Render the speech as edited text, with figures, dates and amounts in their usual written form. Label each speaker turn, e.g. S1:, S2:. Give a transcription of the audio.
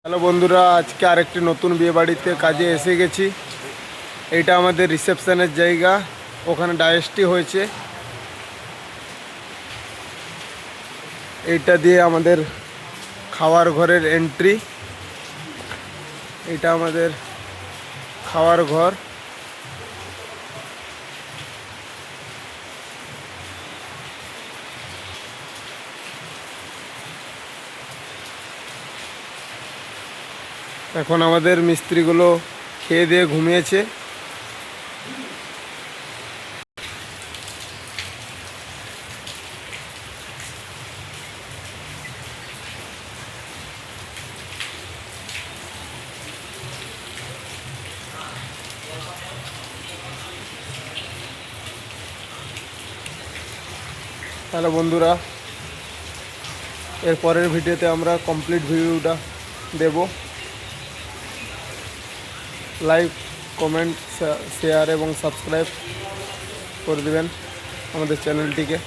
S1: Hello বন্ধুরা, আজকে আরেকটি নতুন বিয়েবাড়িতে কাজে এসে গেছি। এইটা আমাদের রিসেপশনের জায়গা, ওখানে ডাইজেস্টি হয়েছে। এইটা দিয়ে আমাদের খাওয়ার ঘরের এন্ট্রি। এটা আমাদের খাওয়ার ঘর। এখন আমাদের মিস্ত্রিগুলো খেয়ে দিয়ে ঘুমিয়েছে। তাহলে বন্ধুরা, এর পরের ভিডিওতে আমরা কমপ্লিট ভিডিওটা দেব। লাইক, কমেন্ট, শেয়ার এবং সাবস্ক্রাইব করে দেবেন আমাদের চ্যানেলটিকে।